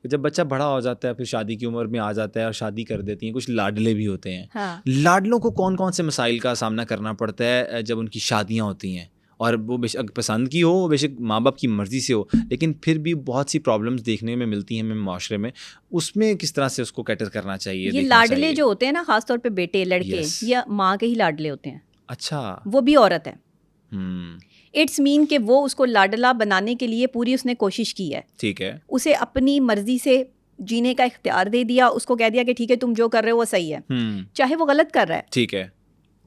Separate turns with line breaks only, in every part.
جب بچہ بڑا ہو جاتا ہے پھر شادی کی عمر میں آ جاتا ہے اور شادی کر دیتی ہیں, کچھ لاڈلے بھی ہوتے ہیں. لاڈلوں کو کون کون سے مسائل کا سامنا کرنا پڑتا ہے جب ان کی شادیاں ہوتی ہیں, اور وہ بے شک پسند کی ہو, بے شک ماں باپ کی مرضی سے ہو, لیکن پھر بھی بہت سی پرابلمس دیکھنے میں ملتی ہیں ہمیں معاشرے میں, اس میں کس طرح سے اس کو کیٹر کرنا چاہیے؟
یہ لاڈلے جو ہوتے ہیں نا, خاص طور پہ بیٹے لڑکے, یا ماں کے ہی لاڈلے ہوتے ہیں.
اچھا,
وہ بھی عورت ہے. اٹس مین کہ وہ اس کو لاڈلا بنانے کے لیے پوری اس نے کوشش کی ہے.
ٹھیک ہے,
اسے اپنی مرضی سے جینے کا اختیار دے دیا, اس کو کہہ دیا کہ ٹھیک ہے تم جو کر رہے ہو وہ صحیح ہے, چاہے وہ غلط کر رہا ہے.
ٹھیک ہے,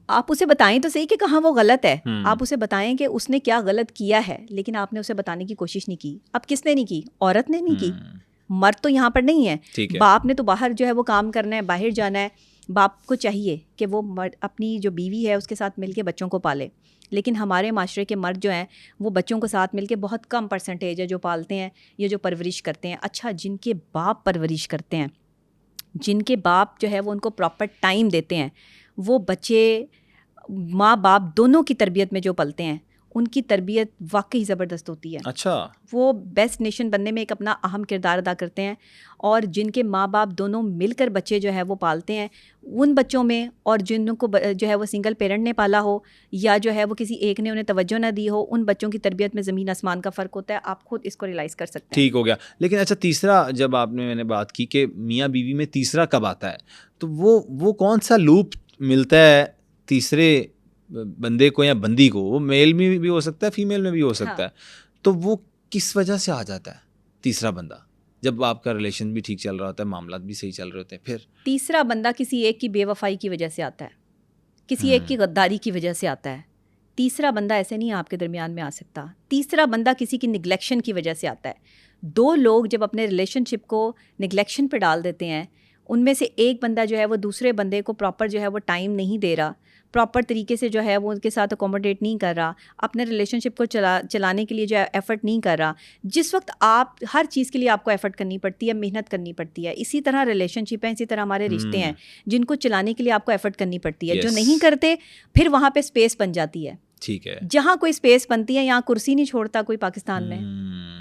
آپ اسے بتائیں تو صحیح کہ کہاں وہ غلط ہے, آپ اسے بتائیں کہ اس نے کیا غلط کیا ہے, لیکن آپ نے اسے بتانے کی کوشش نہیں کی. اب کس نے نہیں کی؟ عورت نے نہیں کی. مرد تو یہاں پر نہیں ہے. باپ نے تو باہر جو ہے وہ کام کرنا ہے, باہر جانا ہے. باپ کو چاہیے کہ وہ اپنی جو بیوی ہے اس کے ساتھ مل کے بچوں کو پالے, لیکن ہمارے معاشرے کے مرد جو ہیں وہ بچوں کو ساتھ مل کے بہت کم پرسنٹیج ہے جو پالتے ہیں یا جو پرورش کرتے ہیں. اچھا, جن کے باپ پرورش کرتے ہیں, جن کے باپ جو ہے وہ ان کو پراپر ٹائم دیتے ہیں, وہ بچے ماں باپ دونوں کی تربیت میں جو پلتے ہیں, ان کی تربیت واقعی زبردست ہوتی ہے.
اچھا, وہ
بیسٹ نیشن بننے میں ایک اپنا اہم کردار ادا کرتے ہیں. اور جن کے ماں باپ دونوں مل کر بچے جو ہے وہ پالتے ہیں, ان بچوں میں, اور جن کو جو ہے وہ سنگل پیرنٹ نے پالا ہو یا جو ہے وہ کسی ایک نے انہیں توجہ نہ دی ہو, ان بچوں کی تربیت میں زمین آسمان کا فرق ہوتا ہے. آپ خود اس کو ریلائز کر سکتے ہیں.
ٹھیک ہو گیا. لیکن اچھا, تیسرا جب میں نے بات کی کہ میاں بیوی میں تیسرا کب آتا ہے, تو وہ کون سا لوپ ملتا ہے تیسرے بندے کو یا بندی کو؟ وہ میل میں بھی ہو سکتا ہے, فیمیل میں بھی ہو سکتا ہے. تو وہ کس وجہ سے آ جاتا ہے تیسرا بندہ, جب آپ کا ریلیشن بھی ٹھیک چل رہا ہوتا ہے, معاملات بھی صحیح چل رہے ہوتے ہیں؟ پھر
تیسرا بندہ کسی ایک کی بے وفائی کی وجہ سے آتا ہے, کسی ایک کی غداری کی وجہ سے آتا ہے. تیسرا بندہ ایسے نہیں آپ کے درمیان میں آ سکتا. تیسرا بندہ کسی کی نگلیکشن کی وجہ سے آتا ہے. دو لوگ جب اپنے ریلیشن شپ کو نگلیکشن پہ ڈال دیتے ہیں, ان میں سے ایک بندہ جو ہے وہ دوسرے بندے کو پراپر جو ہے وہ ٹائم نہیں دے رہا, پراپر طریقے سے جو ہے وہ ان کے ساتھ اکوموڈیٹ نہیں کر رہا, اپنے ریلیشن شپ کو چلانے کے لیے جو ہے ایفرٹ نہیں کر رہا. جس وقت آپ ہر چیز کے لیے آپ کو ایفرٹ کرنی پڑتی ہے, محنت کرنی پڑتی ہے. اسی طرح ریلیشن شپ ہیں, اسی طرح ہمارے رشتے ہیں جن کو چلانے کے لیے آپ کو ایفرٹ کرنی پڑتی ہے. جو نہیں کرتے پھر وہاں پہ اسپیس بن جاتی ہے.
ٹھیک ہے,
جہاں کوئی اسپیس بنتی ہے, یہاں کرسی نہیں چھوڑتا کوئی پاکستان میں,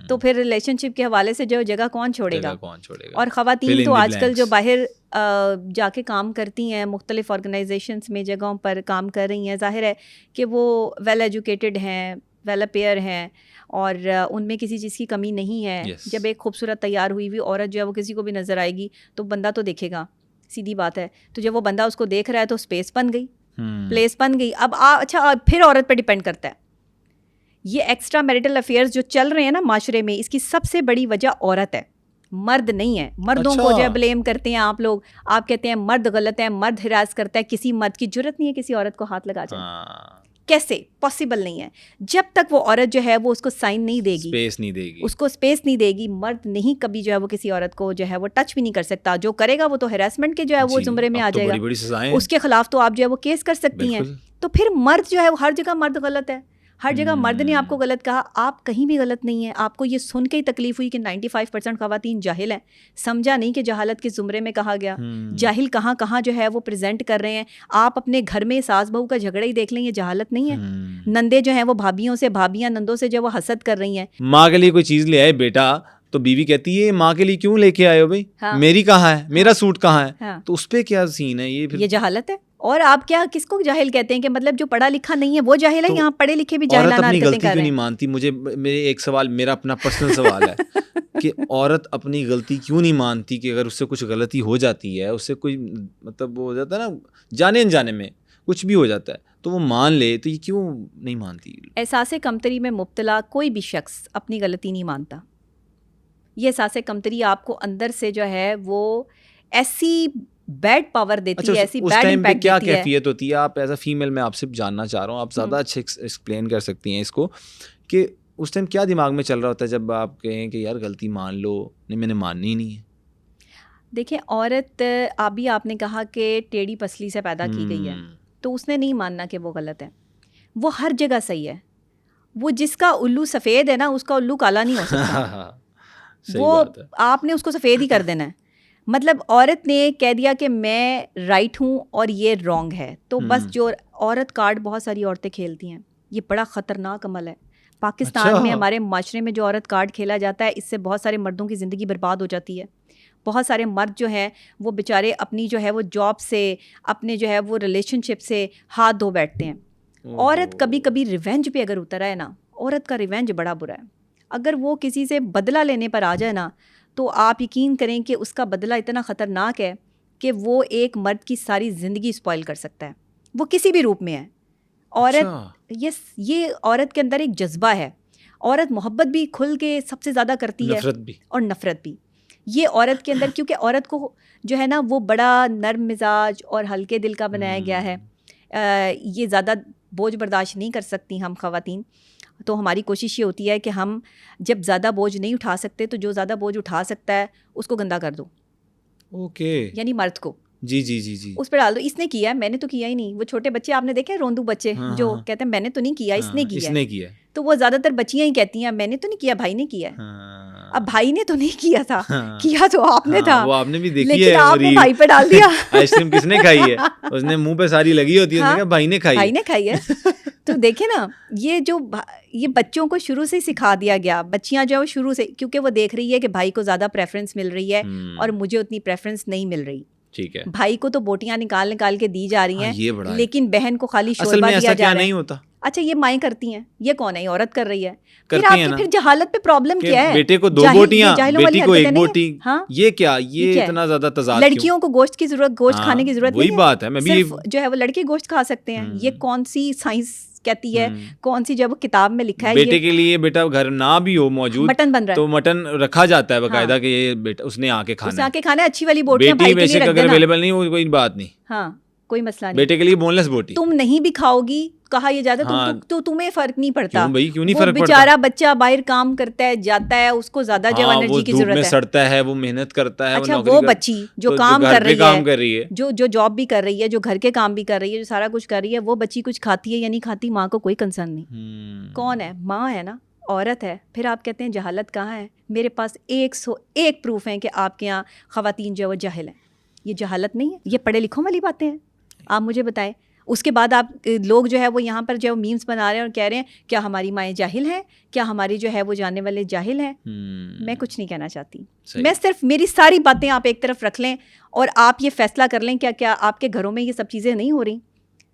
تو پھر ریلیشن شپ کے حوالے سے جو جگہ کون چھوڑے گا؟ اور خواتین تو آج کل جو باہر جا کے کام کرتی ہیں, مختلف آرگنائزیشنس میں جگہوں پر کام کر رہی ہیں, ظاہر ہے کہ وہ ویل ایجوکیٹڈ ہیں, ویل اپیئر ہیں, اور ان میں کسی چیز کی کمی نہیں ہے. جب ایک خوبصورت تیار ہوئی ہوئی عورت جو ہے وہ کسی کو بھی نظر آئے گی تو بندہ تو دیکھے گا, سیدھی بات ہے. تو جب وہ بندہ اس کو دیکھ رہا ہے تو اسپیس بن گئی, پلیس بن گئی. اب اچھا, پھر عورت پہ ڈیپینڈ کرتا ہے. یہ ایکسٹرا میریٹل افیئرز جو چل رہے ہیں نا معاشرے میں, اس کی سب سے بڑی وجہ عورت ہے, مرد نہیں ہے. مردوں کو جو ہے بلیم کرتے ہیں آپ لوگ, آپ کہتے ہیں مرد غلط ہے, مرد ہراس کرتا ہے. کسی مرد کی جرت نہیں ہے کسی عورت کو ہاتھ لگا جائے. کیسے پاسبل نہیں ہے؟ جب تک وہ عورت جو ہے وہ اس کو سائن نہیں دے گی, اس کو اسپیس نہیں دے گی, مرد نہیں کبھی جو ہے وہ کسی عورت کو جو ہے وہ ٹچ بھی نہیں کر سکتا. جو کرے گا وہ تو ہراسمنٹ کے جو ہے وہ زمرے میں آ جائے گا, اس کے خلاف تو آپ جو ہے وہ کیس کر سکتی ہیں. تو پھر مرد جو ہے ہر جگہ مرد غلط ہے, ہر جگہ مرد نے آپ کو غلط کہا. آپ کہیں بھی غلط نہیں ہیں. آپ کو یہ سن کے ہی تکلیف ہوئی کہ 95% خواتین جاہل ہیں. سمجھا نہیں کہ جہالت کے زمرے میں کہا گیا. جاہل کہاں کہاں جو ہے وہ پریزنٹ کر رہے ہیں. آپ اپنے گھر میں ساس بہو کا جھگڑا ہی دیکھ لیں, یہ جہالت نہیں ہے. نندے جو ہیں وہ بھابھیوں سے, بھابیاں نندوں سے جو وہ حسد کر رہی ہیں.
ماں کے لیے کوئی چیز لے آئے بیٹا تو بیوی کہتی ہے ماں کے لیے کیوں لے کے آئے ہو بھائی, میری کہاں ہے, میرا سوٹ کہاں ہے؟ تو اس پہ کیا سین ہے؟ یہ
جہالت ہے. اور آپ کیا کس کو جاہل کہتے ہیں کہ مطلب جو پڑھا لکھا نہیں ہے وہ جاہل ہے؟ یہاں پڑھے لکھے بھی جاہلانہ حرکتیں کر رہے ہیں.
عورت اپنی غلطی کیوں نہیں مانتی؟ مجھے میرے ایک سوال, میرا اپنا پرسنل سوال ہے کہ عورت اپنی غلطی کیوں نہیں مانتی کہ اگر اس سے کچھ غلطی ہو جاتی ہے, اس سے کوئی مطلب وہ ہو جاتا ہے نا, جانے انجانے میں کچھ بھی ہو جاتا ہے تو وہ مان لے, تو یہ کیوں نہیں مانتی؟
احساس کمتری میں مبتلا کوئی بھی شخص اپنی غلطی نہیں مانتا. یہ احساس کمتری آپ کو اندر سے جو ہے وہ ایسی بیڈ پاور دیتی ہے, ایسی بیڈ امپیکٹ دیتی ہے.
کیا کیفیت ہوتی ہے؟ آپ ایز اے فیمیل میں آپ سے جاننا چاہ رہا ہوں, آپ زیادہ اچھے ایکسپلین کر سکتی ہیں اس کو, کہ اس ٹائم کیا دماغ میں چل رہا ہوتا ہے جب آپ کہیں کہ یار غلطی مان لو؟ نہیں, میں نے ماننی ہی نہیں ہے.
دیکھیں, عورت ابھی آپ نے کہا کہ ٹیڑھی پسلی سے پیدا کی گئی ہے, تو اس نے نہیں ماننا کہ وہ غلط ہے. وہ ہر جگہ صحیح ہے. وہ جس کا الو سفید ہے نا, اس کا الو کالا نہیں ہو سکتا. وہ آپ نے اس کو سفید ہی کر دینا ہے. مطلب عورت نے کہہ دیا کہ میں رائٹ ہوں اور یہ رانگ ہے, تو بس جو عورت کارڈ بہت ساری عورتیں کھیلتی ہیں, یہ بڑا خطرناک عمل ہے. پاکستان میں ہمارے معاشرے میں جو عورت کارڈ کھیلا جاتا ہے، اس سے بہت سارے مردوں کی زندگی برباد ہو جاتی ہے. بہت سارے مرد جو ہیں وہ بیچارے اپنی جو ہے وہ جاب سے، اپنے جو ہے وہ ریلیشن شپ سے ہاتھ دھو بیٹھتے ہیں. عورت کبھی کبھی ریونج پہ اگر اتر آئے نا، عورت کا ریونج بڑا برا ہے. اگر وہ کسی سے بدلہ لینے پر آ جائے نا، تو آپ یقین کریں کہ اس کا بدلہ اتنا خطرناک ہے کہ وہ ایک مرد کی ساری زندگی اسپوائل کر سکتا ہے، وہ کسی بھی روپ میں ہے. عورت یہ عورت کے اندر ایک جذبہ ہے. عورت محبت بھی کھل کے سب سے زیادہ کرتی ہے، اور نفرت بھی. یہ عورت کے اندر، کیونکہ عورت کو جو ہے نا وہ بڑا نرم مزاج اور ہلکے دل کا بنایا گیا ہے. یہ زیادہ بوجھ برداشت نہیں کر سکتی ہم خواتین. تو ہماری کوشش یہ ہوتی ہے کہ ہم جب زیادہ بوجھ نہیں اٹھا سکتے تو جو زیادہ بوجھ اٹھا سکتا ہے اس کو گندا کر دو. اوکے. یعنی مرد کو
جی جی جی جی
اس پہ ڈال دو. اس نے کیا ہے، میں نے تو کیا ہی نہیں. وہ چھوٹے بچے آپ نے دیکھے روندو بچے جو کہتے ہیں میں نے تو نہیں کیا، اس نے کیا. تو وہ زیادہ تر بچیاں ہی کہتی ہیں میں نے تو نہیں کیا، بھائی نے کیا. اب بھائی نے تو نہیں کیا تھا، کیا تو آپ نے تھا،
وہ آپ نے بھی دیکھی ہے،
لیکن آپ نے بھائی پہ ڈال دیا.
آئس کریم کس نے کھائی ہے؟ اس نے منہ پہ ساری لگی ہوتی ہے، اس نے کہا بھائی نے کھائی ہے.
تو دیکھیں نا، یہ بچوں کو شروع سے سکھا دیا گیا. بچیاں جو ہے وہ شروع سے، کیونکہ وہ دیکھ رہی ہے کہ بھائی کو زیادہ پریفرنس مل رہی ہے اور مجھے اتنی پریفرنس نہیں مل رہی.
ٹھیک ہے.
بھائی کو تو بوٹیاں نکال کے دی جا رہی ہیں، لیکن بہن کو خالی شوربہ دیا جا رہا ہے. اچھا یہ مائیں کرتی ہیں، یہ کون ہے؟ عورت کر رئی ہے. پھر جہالت پہ پرابلم کیا ہے؟
بیٹے کو 2 بوٹیاں، بیٹی کو 1 بوٹی. یہ کیا، یہ اتنا زیادہ تضاد؟
لڑکیوں کو گوشت کی ضرورت، گوشت کھانے کی ضرورت نہیں ہے.
وہی بات ہے، میں بھی
جو ہے وہ لڑکے گوشت کھا سکتے ہیں. یہ کون سی سائنس کہتی ہے، کون سی جب کتاب میں لکھا ہے؟
بیٹے کے لیے بیٹا گھر نہ بھی ہو موجود،
مٹن بن رہا ہے
تو مٹن رکھا جاتا ہے باقاعدہ کہ یہ بیٹا اس نے آ کے کھانا
ہے. اچھی والی بوٹیاں بھائی کے لیے رکھ دینا.
اگر اویلیبل نہیں ہو کوئی بات نہیں،
ہاں کوئی مسئلہ نہیں.
بیٹے کے لیے بون لیس بوٹی.
تم نہیں بھی کھاؤ گی کہا یہ جاتا ہے تو تمہیں فرق نہیں پڑتا.
کیوں نہیں فرق پڑتا؟
بیچارہ بچہ باہر کام کرتا ہے، جاتا ہے، اس کو زیادہ جو انرجی کی ضرورت ہے،
سڑتا ہے، وہ محنت کرتا ہے.
اچھا وہ بچی جو کام کر رہی ہے، جو جاب بھی کر رہی ہے، جو گھر کے کام بھی کر رہی ہے، جو سارا کچھ کر رہی ہے، وہ بچی کچھ کھاتی ہے یا نہیں کھاتی، ماں کو کوئی کنسرن نہیں. کون ہے؟ ماں ہے نا، عورت ہے. پھر آپ کہتے ہیں جہالت کہاں ہے؟ میرے پاس 101 پروف ہیں کہ آپ کے یہاں خواتین جو ہے وہ جاہل ہیں. یہ جہالت نہیں ہے، یہ پڑھے لکھوں والی باتیں ہیں. آپ مجھے بتائیں. اس کے بعد آپ لوگ جو ہے وہ یہاں پر جو میمز بنا رہے ہیں اور کہہ رہے ہیں کیا ہماری مائیں جاہل ہیں، کیا ہماری جو ہے وہ جاننے والے جاہل ہیں. میں کچھ نہیں کہنا چاہتی. میں صرف میری ساری باتیں آپ ایک طرف رکھ لیں اور آپ یہ فیصلہ کر لیں کیا آپ کے گھروں میں یہ سب چیزیں نہیں ہو رہی.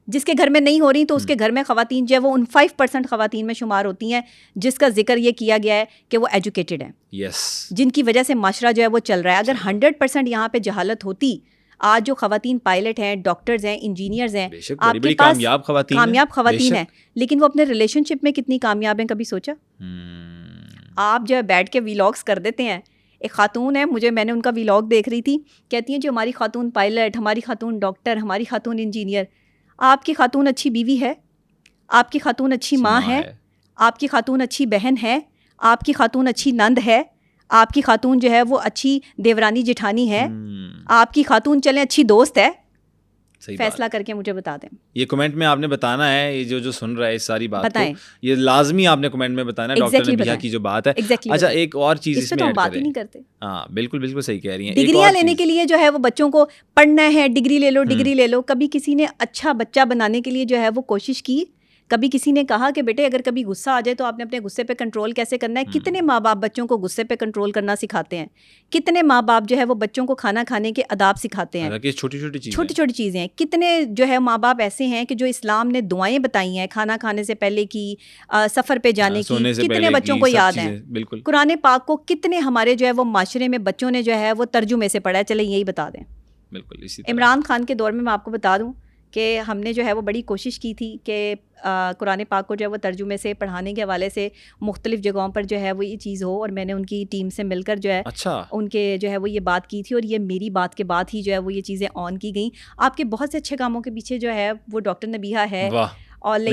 جس کے گھر میں نہیں ہو رہی تو اس کے گھر میں خواتین جو ہے وہ ان 5% خواتین میں شمار ہوتی ہیں جس کا ذکر یہ کیا گیا ہے کہ وہ ایجوکیٹڈ ہیں. جن کی وجہ سے معاشرہ جو ہے وہ چل رہا ہے. اگر 100% یہاں پہ جہالت ہوتی، آج جو خواتین پائلٹ ہیں، ڈاکٹرز ہیں، انجینئرز ہیں، آپ کے پاس کامیاب خواتین ہیں، لیکن وہ اپنے ریلیشن شپ میں کتنی کامیاب ہیں کبھی سوچا؟ آپ جو ہے بیٹھ کے ویلاگس کر دیتے ہیں. ایک خاتون ہے، میں نے ان کا ویلاگ دیکھ رہی تھی، کہتی ہیں جو ہماری خاتون پائلٹ، ہماری خاتون ڈاکٹر، ہماری خاتون انجینئر. آپ کی خاتون اچھی بیوی ہے، آپ کی خاتون اچھی ماں ہے، آپ کی خاتون اچھی بہن ہے، آپ کی خاتون اچھی نند ہے، آپ کی خاتون جو ہے وہ اچھی دیورانی جٹھانی ہے، آپ کی خاتون چلیں اچھی دوست ہے. فیصلہ کر کے مجھے بتا دیں.
یہ کمنٹ میں آپ نے بتانا ہے، یہ جو سن رہا ہے اس ساری بات کو یہ لازمی آپ نے کمنٹ میں بتانا ہے. ڈاکٹر نبیہہ کی جو بات ہے. اچھا ایک اور چیز اس میں
بات ہی نہیں کرتے.
ہاں بالکل صحیح کہہ رہی ہیں.
ڈگریاں لینے کے لیے جو ہے وہ بچوں کو پڑھنا ہے، ڈگری لے لو. کبھی کسی نے اچھا بچہ بنانے کے لیے جو ہے وہ کوشش کی؟ کبھی کسی نے کہا کہ بیٹے اگر کبھی غصہ آ جائے تو آپ نے اپنے غصے پہ کنٹرول کیسے کرنا ہے؟ کتنے ماں باپ بچوں کو غصے پہ کنٹرول کرنا سکھاتے ہیں؟ کتنے ماں باپ جو ہے وہ بچوں کو کھانا کھانے کے آداب سکھاتے ہیں؟ چھوٹی چھوٹی چیزیں ہیں. کتنے جو ہے ماں باپ ایسے ہیں کہ جو اسلام نے دعائیں بتائی ہیں کھانا کھانے سے پہلے کی، سفر پہ جانے کی، کتنے بچوں کو یاد ہیں؟ قرآن پاک کو کتنے ہمارے جو ہے وہ معاشرے میں بچوں نے جو ہے وہ ترجمے سے پڑھا ہے؟ چلیں یہی بتا دیں. عمران خان کے دور میں آپ کو بتا دوں کہ ہم نے جو ہے وہ بڑی کوشش کی تھی کہ قرآن پاک کو جو ہے وہ ترجمے سے پڑھانے کے حوالے سے مختلف جگہوں پر جو ہے وہ یہ چیز ہو، اور میں نے ان کی ٹیم سے مل کر جو ہے ان کے جو ہے وہ یہ بات کی تھی، اور یہ میری بات کے بعد ہی جو ہے وہ یہ چیزیں آن کی گئیں. آپ کے بہت سے اچھے کاموں کے پیچھے جو ہے وہ ڈاکٹر نبیہہ ہے. اور لیکن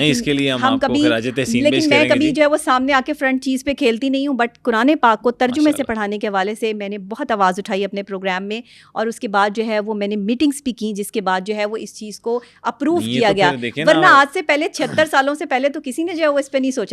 میں کبھی جو ہے وہ سامنے آ کے فرنٹ چیز پہ کھیلتی نہیں ہوں، بٹ قرآن پاک کو ترجمے سے پڑھانے کے حوالے سے میں نے بہت آواز اٹھائی اپنے پروگرام میں، اور اس کے بعد جو ہے وہ میں نے میٹنگس بھی کی جس کے بعد جو ہے وہ اس چیز کو اپروو کیا گیا. ورنہ آج سے پہلے 76 سالوں سے پہلے تو کسی نے جو ہے وہ اس پہ نہیں سوچا